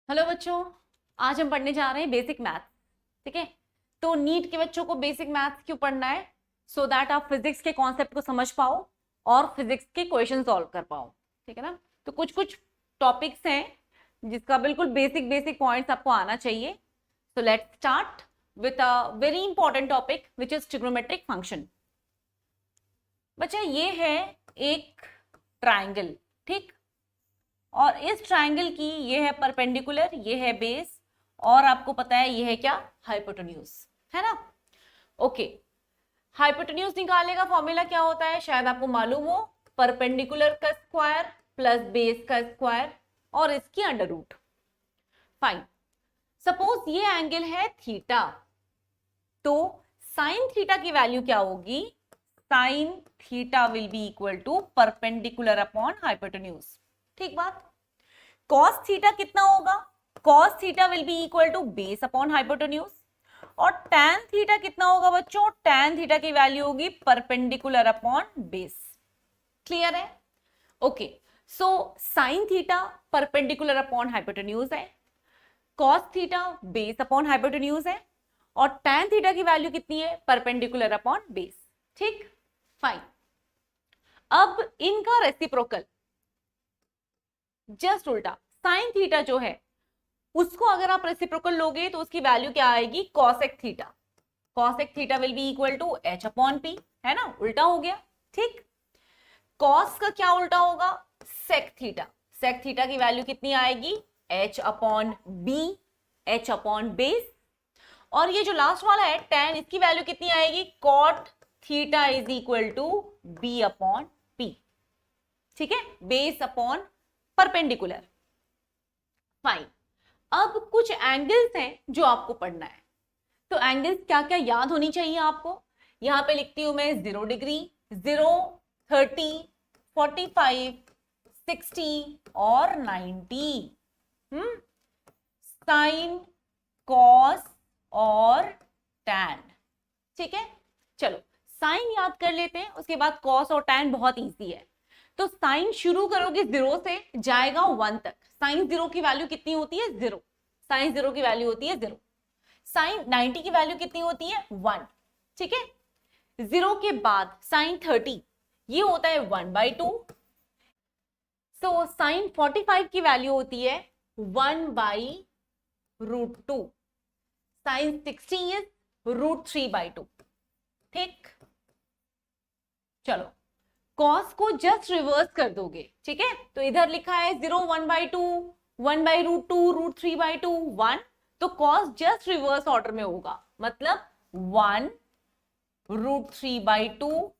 Hello बच्चों, आज हम पढ़ने जा रहे हैं बेसिक मैथ। ठीक है, तो नीट के बच्चों को बेसिक मैथ क्यों पढ़ना है? सो दैट आप फिजिक्स के कॉन्सेप्ट को समझ पाओ और फिजिक्स के क्वेश्चन सॉल्व कर पाओ। ठीक है ना? तो कुछ कुछ टॉपिक्स हैं जिसका बिल्कुल बेसिक बेसिक पॉइंट्स आपको आना चाहिए। So let's start with a very important topic which is trigonometric function. बच्चा, ये है एक ट्राइंगल, ठीक, और इस ट्राइंगल की ये है परपेंडिकुलर, ये है बेस, और आपको पता है ये है क्या? हाइपोटेन्यूज, है ना? ओके, हाइपोटेन्यूज निकालने का फॉर्मूला क्या होता है शायद आपको मालूम हो। परपेंडिकुलर का स्क्वायर प्लस बेस का स्क्वायर और इसकी अंडर रूट। फाइन, सपोज ये एंगल है थीटा, तो साइन थीटा की वैल्यू क्या होगी? Sine theta will be equal to perpendicular upon hypotenuse. ठीक बात। cos थीटा कितना होगा? cos theta will be equal to base upon hypotenuse. और tan थीटा कितना होगा बच्चों? tan थीटा की वैल्यू होगी परपेंडिकुलर अपॉन बेस। क्लियर है? Okay, so sin theta perpendicular upon hypotenuse है, cos theta base upon hypotenuse है, और tan थीटा की वैल्यू कितनी है? Perpendicular upon base. ठीक, फाइन। अब इनका रेसिप्रोकल जस्ट उल्टा, साइन थीटा जो है उसको अगर आप रेसिप्रोकल लोगे तो उसकी वैल्यू क्या आएगी? Cosec theta. Cosec theta will be equal to H upon P, है ना? उल्टा हो गया। ठीक, कॉस का क्या उल्टा होगा? Sec theta. सेक थीटा की वैल्यू कितनी आएगी? H upon B, H upon base. और ये जो लास्ट वाला है टेन, इसकी वैल्यू कितनी आएगी? Cot theta is equal to B upon P. ठीक है, बेस अपॉन परपेंडिकुलर। फाइन, अब कुछ एंगल्स हैं जो आपको पढ़ना है। तो एंगल्स क्या क्या याद होनी चाहिए आपको? यहां पे लिखती हूं मैं 0 डिग्री, 0, 30, 45, 60 और 90। साइन, कॉस और टैन। ठीक है, चलो साइन याद कर लेते हैं, उसके बाद कॉस और टैन बहुत इजी है। तो साइन शुरू करोगे 0 से, जाएगा 1 तक। साइन 0 की वैल्यू कितनी होती है? 0। साइन 0 की वैल्यू होती है 0। साइन 90 की वैल्यू कितनी होती है? 1। ठीक है, 0 के बाद साइन 30, ये होता है 1/2। सो साइन 45 की वैल्यू होती है 1/√2। Sine 60 is √3/2। ठीक, चलो कॉस को जस्ट रिवर्स कर दोगे। ठीक है, तो इधर लिखा है 0, 1/2, 1/√2, √3/2, 1। तो कॉस जस्ट रिवर्स ऑर्डर में होगा, मतलब 1 √3/2,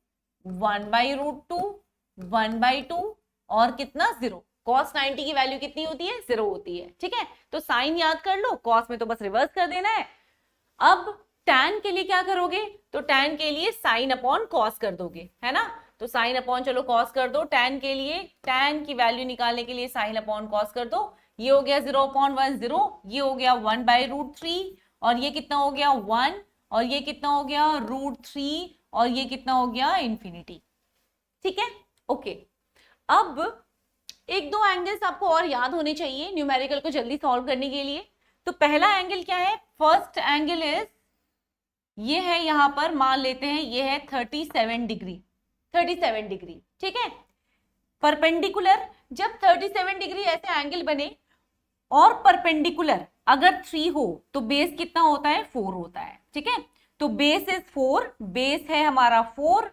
1/√2, 1/2 और कितना? 0। कॉस 90 की वैल्यू कितनी होती है? 0 होती है। ठीक है, तो साइन याद कर लो, कॉस में तो बस रिवर्स कर देना है। अब टैन के लिए क्या करोगे? तो टैन के लिए साइन अपॉन कॉस कर दोगे, है ना? तो साइन अपॉन चलो कॉस कर दो। टैन के लिए, टैन की वैल्यू निकालने के लिए साइन अपॉन कॉस कर दो। ये हो गया 0/1, 0, ये हो गया 1/√3, और ये कितना हो गया? 1, और ये कितना हो गया? √3, और ये कितना हो गया? इंफिनिटी। ठीक है, ओके। अब एक दो एंगल्स आपको और याद होने चाहिए न्यूमेरिकल को जल्दी सॉल्व करने के लिए। तो पहला एंगल क्या है? फर्स्ट एंगल इज, ये है, यहां पर मान लेते हैं ये है 37 डिग्री। 37 डिग्री, ठीक है, परपेंडिकुलर। जब 37 डिग्री ऐसे एंगल बने और परपेंडिकुलर अगर 3 हो तो बेस कितना होता है? 4 होता है। ठीक है, तो बेस इज 4, बेस है हमारा 4,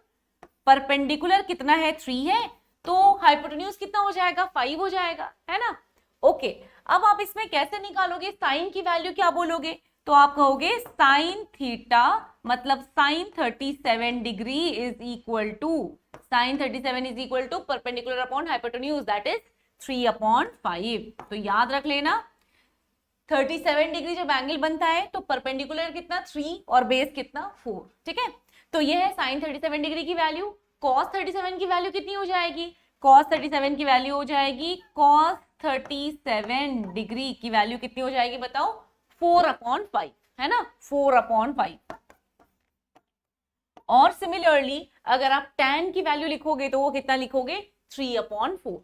परपेंडिकुलर कितना है? 3 है, तो हाइपोटेन्यूज कितना हो जाएगा? 5 हो जाएगा, है ना? ओके, अब आप इसमें कैसे निकालोगे? साइन की वैल्यू क्या बोलोगे? तो आप कहोगे साइन थीटा, मतलब sine 37 degree is equal to, sine 37 is equal to perpendicular upon hypotenuse, that is 3/5। तो याद रख लेना, 37 डिग्री जब एंगल बनता है तो परपेंडिकुलर कितना? 3 और बेस कितना? 4। ठीक है, तो ये है साइन 37 डिग्री की वैल्यू। कॉस 37 की वैल्यू कितनी हो जाएगी? कॉस 37 की वैल्यू हो जाएगी, कॉस 37 डिग्री की वैल्यू कितनी हो जाएगी बताओ? 4/5, है ना? 4/5। और सिमिलरली अगर आप tan की वैल्यू लिखोगे तो वो कितना लिखोगे? 3/4।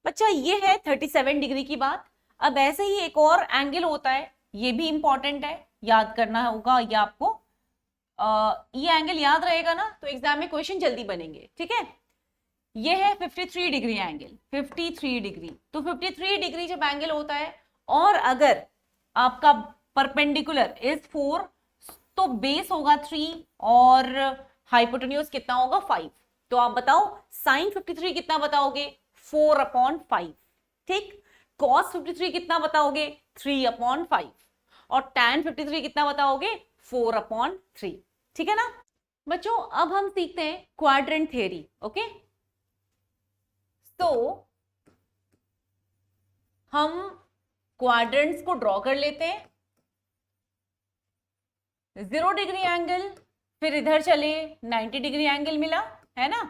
बच्चा ये है 37 डिग्री की बात। अब ऐसे ही एक और एंगल होता है, ये भी इंपॉर्टेंट है, याद करना होगा ये आपको। ये एंगल याद रहेगा ना तो एग्जाम में क्वेश्चन जल्दी बनेंगे, ठीक है। ये है 53 डिग्री एंगल, 53 डिग्री। तो 53 डिग्री जब एंगल होता है और अगर आपका परपेंडिकुलर इज 4 तो बेस होगा 3 और हाइपोटेन्यूज कितना होगा 5। तो आप बताओ साइन 53 कितना बताओगे 4/5, ठीक। कॉस 53 कितना बताओगे 3/5 और tan 53 कितना बताओगे 4/3, ठीक है ना बच्चों। अब हम सीखते हैं क्वाड्रेंट थ्योरी, ओके। तो हम क्वाड्रेंट्स को ड्रॉ कर लेते हैं। 0 डिग्री एंगल, फिर इधर चले 90 डिग्री एंगल मिला, है ना।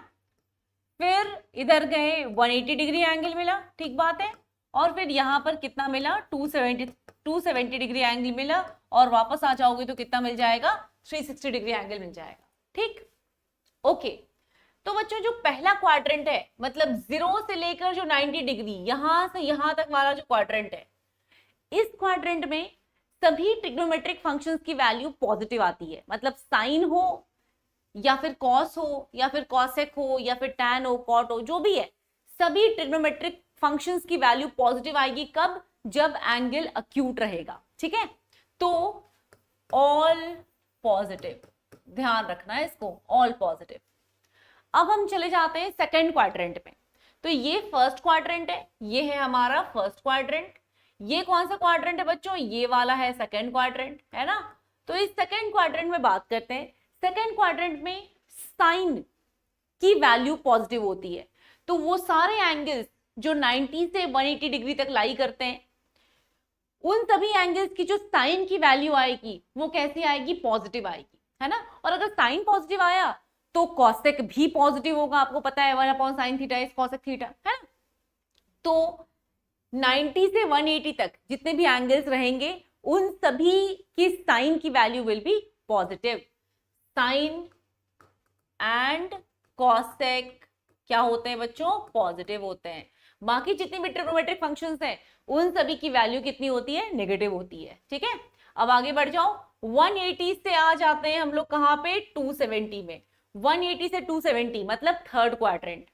फिर इधर गए 180 डिग्री एंगल मिला, ठीक बात है। और फिर यहां पर कितना मिला 270 डिग्री एंगल मिला और वापस आ जाओगे तो कितना मिल जाएगा 360 डिग्री एंगल मिल जाएगा, ठीक। ओके, तो बच्चों जो पहला क्वाड्रेंट है मतलब 0 से लेकर जो 90 डिग्री यहां से यहां तक वाला जो क्वाड्रेंट है, इस क्वाड्रेंट में सभी ट्रिग्नोमेट्रिक फंक्शंस की वैल्यू पॉजिटिव आती है। मतलब साइन हो या फिर कॉस हो या फिर कॉसेक हो या फिर टैन हो, कॉट हो, जो भी है, सभी ट्रिग्नोमेट्रिक फंक्शंस की वैल्यू पॉजिटिव आएगी। कब? जब एंगल अक्यूट रहेगा, ठीक है। तो ऑल पॉजिटिव, ध्यान रखना है इसको, ऑल पॉजिटिव। अब हम चले जाते हैं सेकंड क्वाड्रेंट में। तो ये फर्स्ट क्वाड्रेंट है, ये है हमारा फर्स्ट क्वाड्रेंट। ये कौन सा क्वाड्रेंट है बच्चों? ये वाला है सेकंड क्वाड्रेंट, है ना। तो इस सेकंड क्वाड्रेंट में बात करते हैं। सेकंड क्वाड्रेंट में साइन की वैल्यू पॉजिटिव होती है। तो वो सारे एंगल्स जो 90 से 180 डिग्री तक लाई करते हैं, उन सभी एंगल्स की जो साइन की वैल्यू आएगी वो कैसी आएगी? पॉजिटिव आएगी, है ना। और अगर साइन पॉजिटिव आया तो कॉसेक भी पॉजिटिव होगा, आपको पता है 1/sin theta is cosec theta, है ना। तो 90 से 180 तक जितने भी एंगल्स रहेंगे उन सभी की साइन की value will be positive. Sine and cosec क्या होते हैं बच्चों? पॉजिटिव होते हैं। बाकी जितनी भी ट्रिग्नोमेट्रिक फंक्शंस हैं उन सभी की वैल्यू कितनी होती है? नेगेटिव होती है, ठीक है। अब आगे बढ़ जाओ, 180 से आ जाते हैं हम लोग कहां पे? 270 में। 180 से 270 मतलब थर्ड क्वाड्रेंट।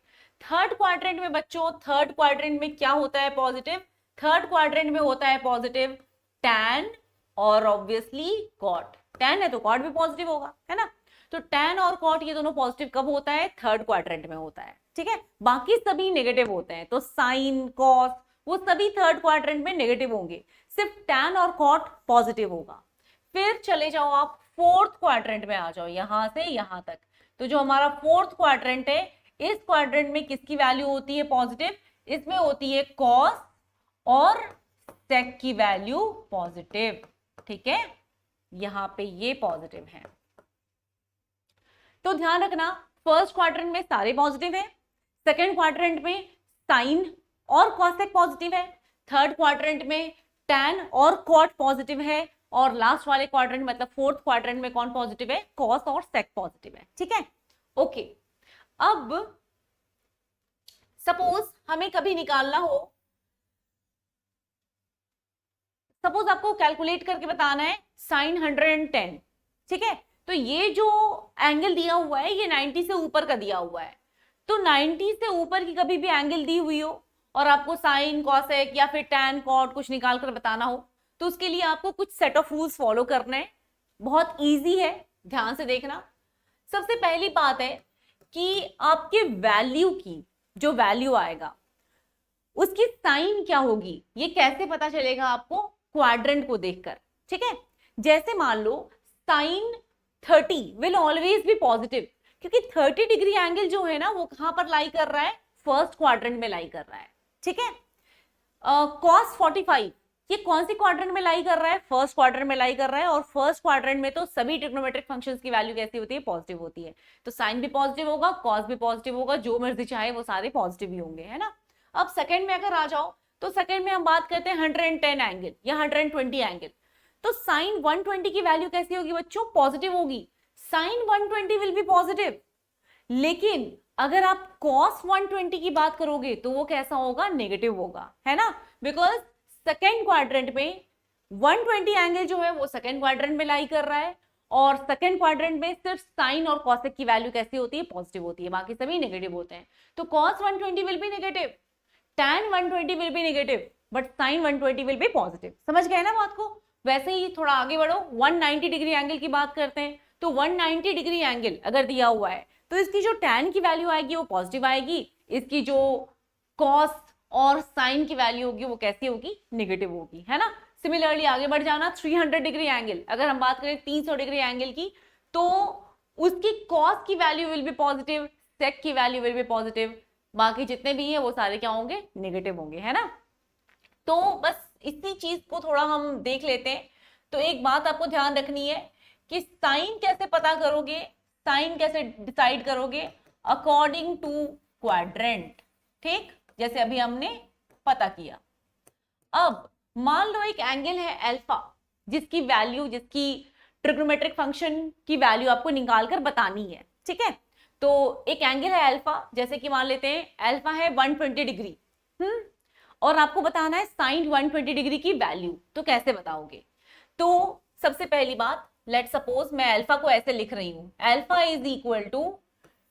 थर्ड क्वाड्रेंट में बच्चों, थर्ड क्वाड्रेंट में क्या होता है पॉजिटिव? थर्ड क्वाड्रेंट में होता है पॉजिटिव टैन और ऑब्वियसली कॉट। टैन है तो कॉट भी पॉजिटिव होगा, है ना। तो टैन और कॉट ये दोनों पॉजिटिव कब होता है? थर्ड क्वाड्रेंट में होता है, ठीक है। बाकी सभी नेगेटिव होते हैं। तो साइन, कॉस, वो सभी थर्ड क्वाड्रेंट में नेगेटिव होंगे, सिर्फ टैन और कॉट पॉजिटिव होगा। फिर चले जाओ आप फोर्थ क्वाड्रेंट में आ जाओ, यहां से यहां तक। तो जो हमारा फोर्थ क्वाड्रेंट है, इस क्वाड्रेंट में किसकी वैल्यू होती है पॉजिटिव? इसमें होती है कॉस और सेक की वैल्यू पॉजिटिव, ठीक है। यहां पे ये पॉजिटिव है। तो ध्यान रखना, फर्स्ट क्वाड्रेंट में सारे पॉजिटिव है, सेकंड क्वाड्रेंट में साइन और कॉसेक पॉजिटिव है, थर्ड क्वाड्रेंट में टैन और कॉट पॉजिटिव है, और लास्ट वाले क्वाड्रेंट मतलब फोर्थ क्वाड्रेंट में कौन पॉजिटिव है? कॉस और सेक पॉजिटिव है, ठीक है। ओके, अब सपोज हमें कभी निकालना हो, सपोज आपको कैलकुलेट करके बताना है साइन 110, ठीक है। तो ये जो एंगल दिया हुआ है ये 90 से ऊपर का दिया हुआ है। तो 90 से ऊपर की कभी भी एंगल दी हुई हो और आपको साइन, कॉसेक या फिर टैन, कॉट कुछ निकाल कर बताना हो, तो उसके लिए आपको कुछ सेट ऑफ रूल्स फॉलो करने हैं। बहुत इजी है, ध्यान से देखना। सबसे पहली बात है कि आपके वैल्यू की जो वैल्यू आएगा उसकी साइन क्या होगी, ये कैसे पता चलेगा आपको? क्वाड्रेंट को देखकर, ठीक है। जैसे मान लो sine 30 will always be positive, क्योंकि 30 डिग्री एंगल जो है ना वो कहां पर लाई कर रहा है? फर्स्ट क्वाड्रेंट में लाई कर रहा है, ठीक है। कॉस 45 ये कौन सी क्वाड्रेंट में लाई कर रहा है? फर्स्ट क्वाड्रेंट में लाई कर रहा है। और फर्स्ट क्वाड्रेंट में तो सभी ट्रिग्नोमेट्रिक फंक्शंस की वैल्यू कैसी होती है? पॉजिटिव होती है। तो साइन भी पॉजिटिव होगा, कॉस भी पॉजिटिव होगा, जो मर्जी चाहे वो सारे पॉजिटिव ही होंगे, है ना। अब सेकंड में अगर आ जाओ तो सेकंड में हम बात करते हैं 110 एंगल या 120 एंगल। तो साइन 120 की वैल्यू कैसी होगी बच्चों? पॉजिटिव होगी। Sine 120 will be positive. लेकिन अगर आप cos 120 की बात करोगे तो वो कैसा होगा? नेगेटिव होगा, है ना। बिकॉज सेकेंड क्वाड्रेंट में 120 एंगल जो है वो सेकेंड क्वाड्रेंट में लाई कर रहा है, और सेकेंड क्वाड्रेंट में सिर्फ साइन और कॉसेक की वैल्यू कैसी होती है, पॉजिटिव होती है, बाकी सभी नेगेटिव होते हैं। तो cos 120 will B negative, tan 120 will B negative, but sin 120 will be positive. समझ गए ना बात को? वैसे ही थोड़ा आगे बढ़ो, 190 डिग्री एंगल की बात करते हैं। तो 190 डिग्री एंगल अगर दिया हुआ है तो इसकी जो tan की वैल्यू आएगी वो पॉजिटिव आएगी, इसकी जो cos और sin की वैल्यू होगी वो कैसी होगी, नेगेटिव होगी, है ना। सिमिलरली आगे बढ़ जाना, 300 डिग्री एंगल, अगर हम बात करें 300 डिग्री एंगल की, तो उसकी cos की value will be positive, sec की वैल्यू विल बी पॉजिटिव, बाकी जितने भी है वो सारे क्या होंगे, नेगेटिव होंगे, है ना। तो बस इसी चीज को थोड़ा हम देख लेते हैं। तो एक बात आपको ध्यान रखनी है कि साइन कैसे पता करोगे, साइन कैसे डिसाइड करोगे, अकॉर्डिंग टू क्वाड्रेंट, ठीक, जैसे अभी हमने पता किया। अब मान लो एक एंगल है अल्फा, जिसकी वैल्यू, जिसकी ट्रिग्नोमेट्रिक फंक्शन की वैल्यू आपको निकाल कर बतानी है, ठीक है। तो एक एंगल है अल्फा, जैसे कि मान लेते हैं अल्फा है 120 डिग्री, और आपको बताना है साइन 120 डिग्री की वैल्यू, तो कैसे बताओगे? तो सबसे पहली बात, लेट सपोज मैं अल्फा को ऐसे लिख रही हूं, alpha is equal to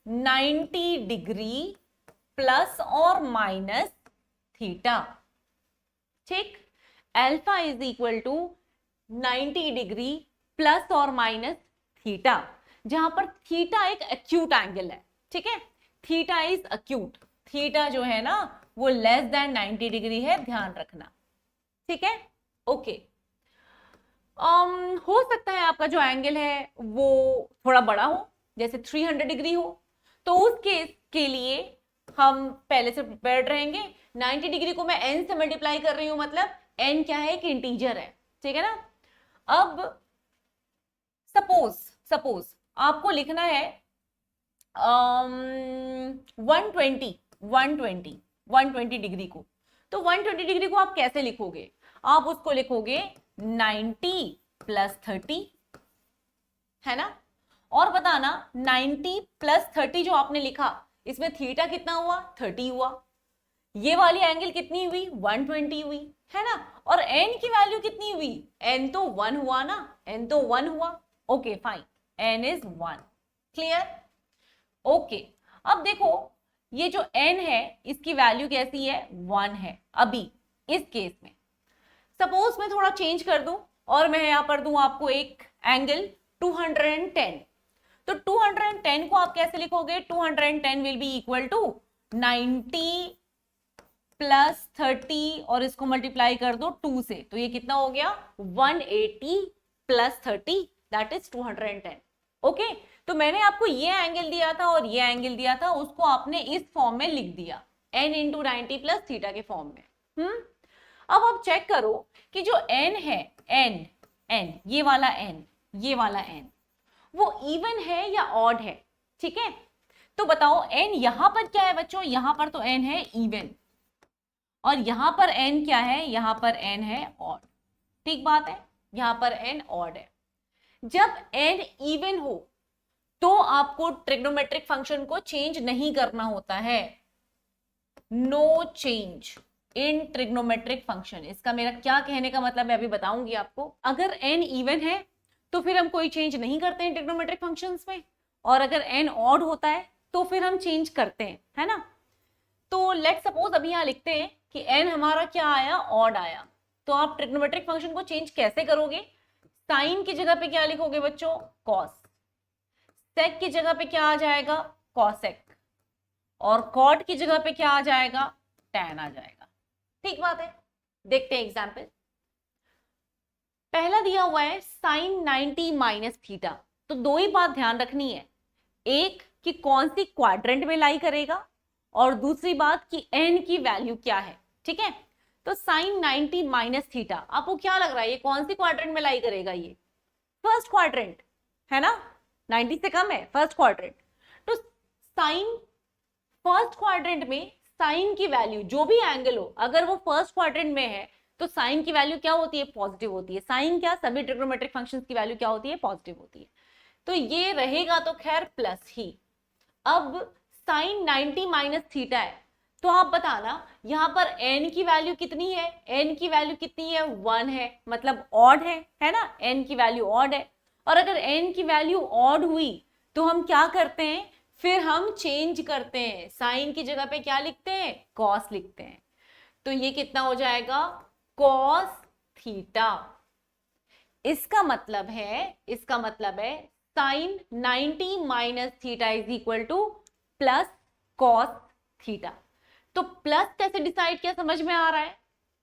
90 degree plus और माइनस थीटा, ठीक। Alpha is equal to 90 degree plus और माइनस थीटा, जहां पर थीटा एक एक्यूट एंगल है, ठीक है, थीटा इज एक्यूट, थीटा जो है ना वो लेस देन 90 डिग्री है, ध्यान रखना, ठीक है, ओके। हो सकता है आपका जो एंगल है वो थोड़ा बड़ा हो, जैसे 300 डिग्री हो, तो उस केस के लिए हम पहले से प्रिपेयर्ड रहेंगे। 90 डिग्री को मैं n से मल्टीप्लाई कर रही हूं, मतलब n क्या है, एक इंटीजर है, ठीक है ना। अब सपोज आपको लिखना है 120 डिग्री को, तो 120 डिग्री को आप कैसे लिखोगे? आप उसको लिखोगे 90 प्लस 30, है ना। और बताना 90 प्लस 30 जो आपने लिखा, इसमें थीटा कितना हुआ, 30 हुआ, ये वाली एंगल कितनी हुई, 120 हुई, है ना। और n की वैल्यू कितनी हुई, n तो 1 हुआ ना, n तो 1 हुआ, okay fine, n is 1, clear, okay. अब देखो ये जो n है इसकी वैल्यू कैसी है, 1 है। अभी इस केस में सपोज मैं थोड़ा चेंज कर दूं और मैं यहां पर दूं आपको एक एंगल 210, तो 210 को आप कैसे लिखोगे, 210 will be equal to 90 plus 30 और इसको मल्टीप्लाई कर दो 2 से, तो ये कितना हो गया, 180 प्लस 30 दैट इज 210, ओके। तो मैंने आपको ये एंगल दिया था और ये एंगल दिया था, उसको आपने इस फॉर्म में लिख दिया, n इंटू 90 प्लस थीटा के फॉर्म में। अब आप चेक करो कि जो n है, n ये वाला n वो इवन है या ऑड है, ठीक है। तो बताओ n यहां पर क्या है बच्चों, यहां पर तो n है इवन, और यहां पर n क्या है, यहां पर n है ऑड, ठीक बात है, यहां पर n ऑड है। जब n इवन हो तो आपको ट्रिग्नोमेट्रिक फंक्शन को चेंज नहीं करना होता है, no change in trigonometric function. इसका मेरा क्या कहने का मतलब है अभी बताऊंगी आपको। अगर n इवन है तो फिर हम कोई चेंज नहीं करते हैं ट्रिग्नोमेट्रिक फंक्शंस में, और अगर n ऑड होता है तो फिर हम चेंज करते हैं, है ना। तो लेट सपोज अभी यहाँ लिखते हैं कि n हमारा क्या आया, ऑड आया, तो आप ट्रिग्नोमेट्रिक फंक्शन को चेंज कैसे करोगे, साइन की जगह पे क्या लिखोगे बच्चों, कॉस, सेक की जगह पे क्या आ जाएगा, कॉसेक, और कॉट की जगह पे क्या आ जाएगा, टैन आ जाएगा, ठीक बात है। देखते हैं एग्जाम्पल। पहला दिया हुआ है साइन 90 माइनस थीटा, तो दो ही बात ध्यान रखनी है, एक कि कौन सी क्वाड्रेंट में लाई करेगा, और दूसरी बात कि n की वैल्यू क्या है, ठीक है। तो साइन 90 माइनस थीटा, आपको क्या लग रहा है ये कौन सी क्वाड्रेंट में लाई करेगा, ये फर्स्ट क्वाड्रेंट है ना, 90 से कम है, फर्स्ट क्वाड्रेंट। तो साइन फर्स्ट क्वाड्रेंट में साइन की वैल्यू जो भी एंगल हो, अगर वो फर्स्ट क्वाड्रेंट में है तो साइन की वैल्यू क्या होती है, पॉजिटिव होती है। साइन क्या, सभी ट्रिग्नोमेट्रिक फंक्शंस की वैल्यू क्या होती है, पॉजिटिव होती है, तो ये रहेगा तो खैर प्लस ही। अब साइन 90 माइनस थीटा है, तो आप बताना यहाँ पर n की वैल्यू कितनी है, n की वैल्यू कितनी है 1 है, मतलब ऑड है ना, n की वैल्यू ऑड है। और अगर n की वैल्यू ऑड हुई तो हम क्या करते हैं, फिर हम चेंज करते हैं, साइन की जगह पे क्या लिखते हैं, कॉस लिखते हैं। तो ये कितना हो जाएगा, कॉस थीटा। इसका मतलब है sine 90 minus theta is equal to plus cos theta. तो प्लस कैसे डिसाइड किया समझ में आ रहा है,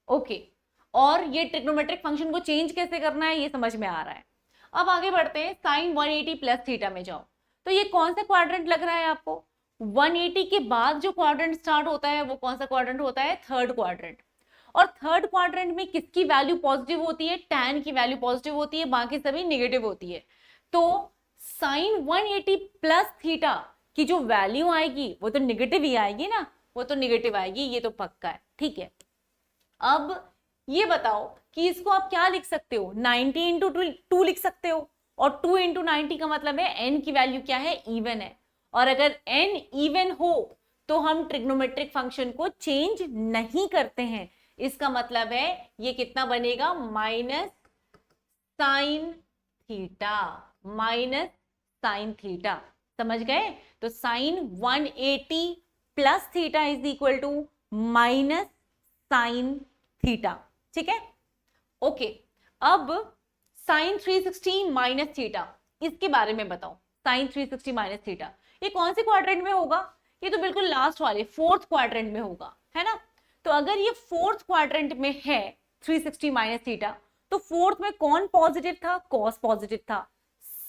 ओके। और ये ट्रिग्नोमेट्रिक फंक्शन को चेंज कैसे करना है ये समझ में आ रहा है। अब आगे बढ़ते हैं, साइन 180 प्लस थीटा में जाओ। तो ये कौन सा क्वाड्रेंट लग रहा है आपको, 180 के बाद जो क्वाड्रेंट स्टार्ट होता है वो कौन सा क्वाड्रेंट होता है, थर्ड क्वाड्रेंट। और थर्ड क्वाड्रेंट में किसकी वैल्यू पॉजिटिव होती है, tan की वैल्यू पॉजिटिव होती है, बाकी सभी नेगेटिव होती है। तो साइन 180 प्लस थीटा की जो वैल्यू आएगी वो तो नेगेटिव ही आएगी ना, वो तो नेगेटिव आएगी, ये तो पक्का है, ठीक है। अब ये बताओ कि इसको आप क्या लिख सकते हो, 90 इंटू 2 लिख सकते हो, और 2 इंटू 90 का मतलब है n की वैल्यू क्या है, इवन है। और अगर n इवन हो तो हम ट्रिग्नोमेट्रिक फंक्शन को चेंज नहीं करते हैं। इसका मतलब है ये कितना बनेगा, minus sine theta, minus sine theta, समझ गए। तो sine 180 plus theta is equal to minus sine theta, ठीक है, ओके। अब साइन 360 माइनस थीटा, इसके बारे में बताओ। साइन 360 माइनस थीटा ये कौन से क्वाड्रेंट में होगा, ये तो बिल्कुल लास्ट वाले फोर्थ क्वाड्रेंट में होगा, है ना। तो अगर ये फोर्थ क्वाड्रेंट में है 360 माइनस थीटा, तो फोर्थ में कौन पॉजिटिव था, कॉस पॉजिटिव था।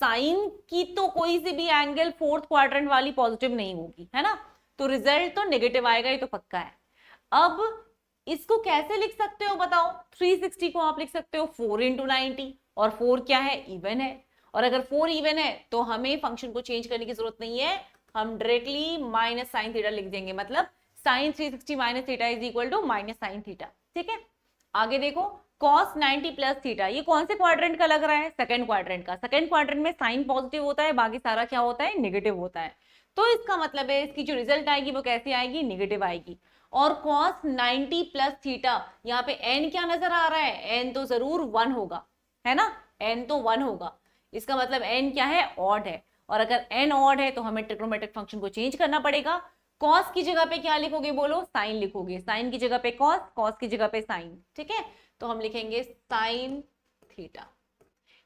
साइन की तो कोई सी भी एंगल फोर्थ क्वाड्रेंट वाली पॉजिटिव नहीं होगी, है ना, तो रिजल्ट तो नेगेटिव आएगा, ये तो पक्का है। अब इसको कैसे लिख सकते हो बताओ, 360 को आप लिख सकते हो 4 इंटू 90, और 4 क्या है, इवन है। और अगर 4 इवन है तो हमें फंक्शन को चेंज करने की जरूरत नहीं है, हम डायरेक्टली माइनस साइन थीटा लिख देंगे, मतलब sine 360 minus theta is equal to minus sine theta, ठीक है। आगे देखो, cos 90 प्लस थीटा, ये कौन से क्वाड्रेंट का लग रहा है, सेकंड क्वाड्रेंट का। सेकंड क्वाड्रेंट में साइन पॉजिटिव होता है, बाकी सारा क्या होता है, नेगेटिव होता है। तो इसका मतलब है इसकी जो रिजल्ट आएगी वो कैसी आएगी, नेगेटिव आएगी। और cos 90 प्लस थीटा, यहाँ पे n क्या नजर आ रहा है, n तो जरूर 1 होगा, है ना, n तो 1 होगा। इसका मतलब n क्या है, ऑड है। और अगर n ऑड है तो हमें ट्रिग्नोमेट्रिक फंक्शन को चेंज करना पड़ेगा। कॉस की जगह पे क्या लिखोगे बोलो, साइन लिखोगे, साइन की जगह पे कॉस, कॉस की जगह पे साइन, ठीक है। तो हम लिखेंगे sine theta.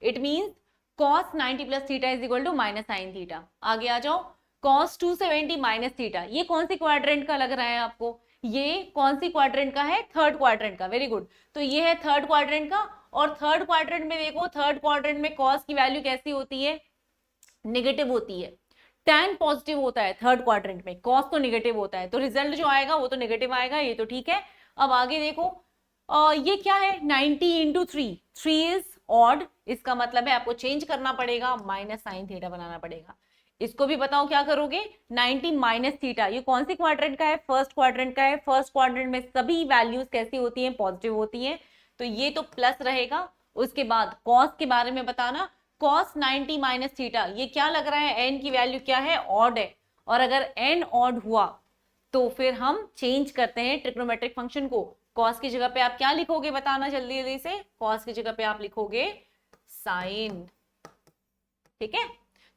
It means cos 90 plus theta is equal to minus sine theta. आगे आ जाओ, cos 270 माइनस थीटा, ये कौन सी क्वाड्रेंट का लग रहा है आपको, ये कौन सी क्वाड्रेंट का है, थर्ड क्वाड्रेंट का, वेरी गुड। तो ये है थर्ड क्वाड्रेंट का, और थर्ड क्वाड्रेंट में देखो, थर्ड क्वाड्रेंट में cos की वैल्यू कैसी होती है, नेगेटिव होती है। tan पॉजिटिव होता है थर्ड क्वाड्रेंट में, cos तो नेगेटिव होता है, तो रिजल्ट जो आएगा वो तो नेगेटिव आएगा, ये तो ठीक है। अब आगे देखो, ये क्या है, 90 इंटू 3 इज ऑड, इसका मतलब है आपको चेंज करना पड़ेगा, माइनस साइन थीटा बनाना पड़ेगा। इसको भी बताओ क्या करोगे, 90 माइनस थीटा, ये कौन सी क्वाड्रेंट का है, फर्स्ट क्वाड्रेंट का है। फर्स्ट क्वाड्रेंट में सभी वैल्यूज कैसी होती हैं, पॉजिटिव होती हैं, तो ये तो प्लस रहेगा। उसके बाद cos के बारे में बताना, cos 90 माइनस थीटा, ये क्या लग रहा है, n की वैल्यू क्या है, ऑड है। और अगर n ऑड हुआ तो फिर हम चेंज करते हैं ट्रिग्नोमेट्रिक फंक्शन को। cos की जगह पे आप क्या लिखोगे बताना जल्दी जल्दी से, cos की जगह पे आप लिखोगे साइन, ठीक है।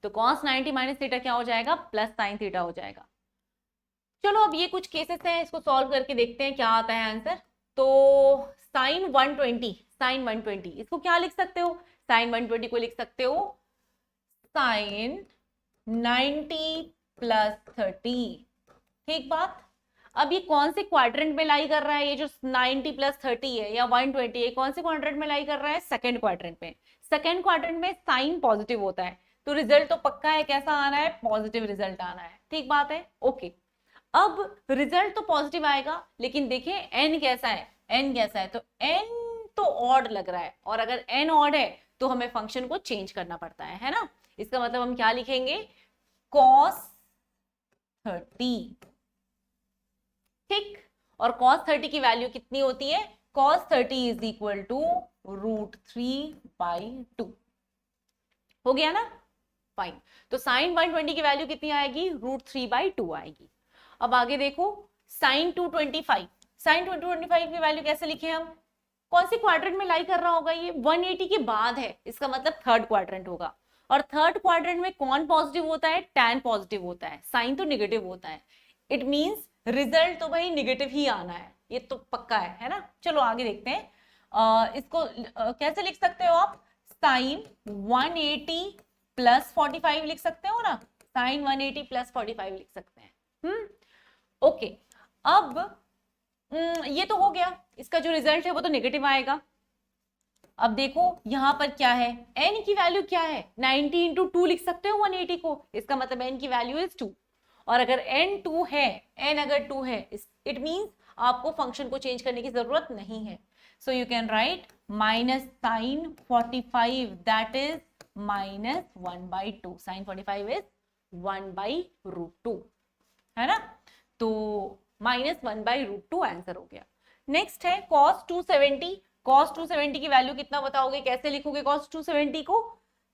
तो cos 90 माइनस थीटा क्या हो जाएगा, प्लस साइन थीटा हो जाएगा। चलो अब ये कुछ केसेस हैं, इसको सॉल्व करके देखते हैं क्या आता है आंसर। तो साइन 120, इसको क्या लिख सकते हो, साइन 120 को लिख सकते हो साइन 90 प्लस 30, ठीक बात। अब ये कौन से क्वाड्रेंट में लाई कर रहा है, ये जो 90 प्लस 30 है या 120 है, कौन से क्वाड्रेंट में लाई कर रहा है, सेकंड क्वाड्रेंट में। सेकंड क्वाड्रेंट में साइन पॉजिटिव होता है, तो रिजल्ट तो पक्का है, कैसा आना है, पॉजिटिव रिजल्ट आना है, ठीक बात है, ओके। अब रिजल्ट तो पॉजिटिव आएगा, लेकिन देखिए n कैसा है, n कैसा है, तो n तो ऑड लग रहा है, और अगर n ऑड है तो हमें फंक्शन को चेंज करना पड़ता है ना। इसका मतलब हम क्या लिखेंगे, cos 30, ठीक। और cos 30 की वैल्यू कितनी होती है, cos 30 इज इक्वल टू √3/2, हो गया ना, फाइन। तो साइन 120 की वैल्यू कितनी आएगी, √3/2 आएगी। अब आगे देखो, साइन 225, साइन 225 की वैल्यू कैसे लिखे हम? कौन सी क्वाड्रेंट में लाई कर रहा होगा? ये 180 के बाद है, इसका मतलब थर्ड क्वाड्रेंट होगा। और थर्ड क्वाड्रेंट में कौन पॉजिटिव होता है? tan पॉजिटिव होता है, साइन तो नेगेटिव होता है। इट मींस रिजल्ट तो भाई नेगेटिव ही आना है, ये तो पक्का है ना। चलो आगे देखते हैं। इसको कैसे लिख सकते हो आप? साइन 180 प्लस 45 लिख सकते हो ना, साइन 180 प्लस 45 लिख सकते हैं। ओके, अब ये तो हो गया, इसका जो रिजल्ट है वो तो नेगेटिव आएगा। अब देखो यहां पर क्या है, n की वैल्यू क्या है? 90 इंटू 2 लिख सकते हो 180 को, इसका मतलब n की वैल्यू इज 2। और अगर n 2 है, n अगर 2 है, इट मींस आपको फंक्शन को चेंज करने की जरूरत नहीं है। So you can write minus sine 45 that is minus 1/2, sine 45 is 1/√2, है ना। तो माइनस 1/√2 आंसर हो गया। नेक्स्ट है cos 270, cos 270 की वैल्यू कितना बताओगे? कैसे लिखोगे cos 270 को?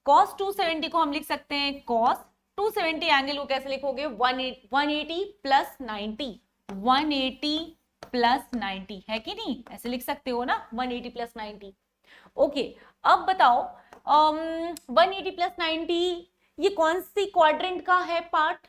cos 270 को हम लिख सकते हैं cos 270 एंगल को कैसे लिखोगे? 180 प्लस 90, 180 प्लस 90 है कि नहीं? ऐसे लिख सकते हो ना, 180 प्लस 90। ओके, अब बताओ 180 प्लस 90 ये कौन सी क्वाड्रेंट का है पार्ट?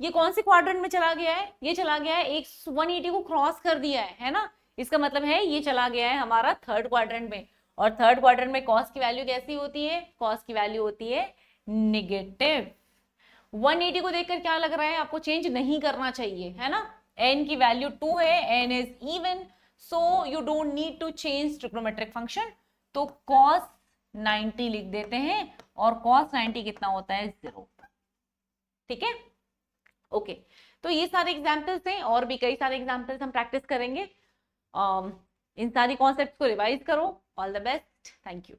ये कौन सी क्वाड्रेंट में चला गया है? ये चला गया है, एक 180 को क्रॉस कर दिया है ना। इसका मतलब है ये चला गया है हमारा थर्ड क्वाड्रेंट में। और थर्ड क्वाड्रेंट में कॉस की वैल्यू कैसी होती है? कॉस की वैल्यू होती है नेगेटिव। 180 को देखकर क्या लग रहा है आपको? चेंज नहीं करना चाहिए, है ना। n की वैल्यू 2 है, n is even, so you don't need to change trigonometric function. तो cos 90 लिख देते हैं, और cos 90 कितना होता है? 0। ठीक है, ओके। तो ये सारे एग्जाम्पल्स हैं, और भी कई सारे एग्जाम्पल्स हम प्रैक्टिस करेंगे। इन सारी कॉन्सेप्ट्स को रिवाइज करो। All the best, thank you.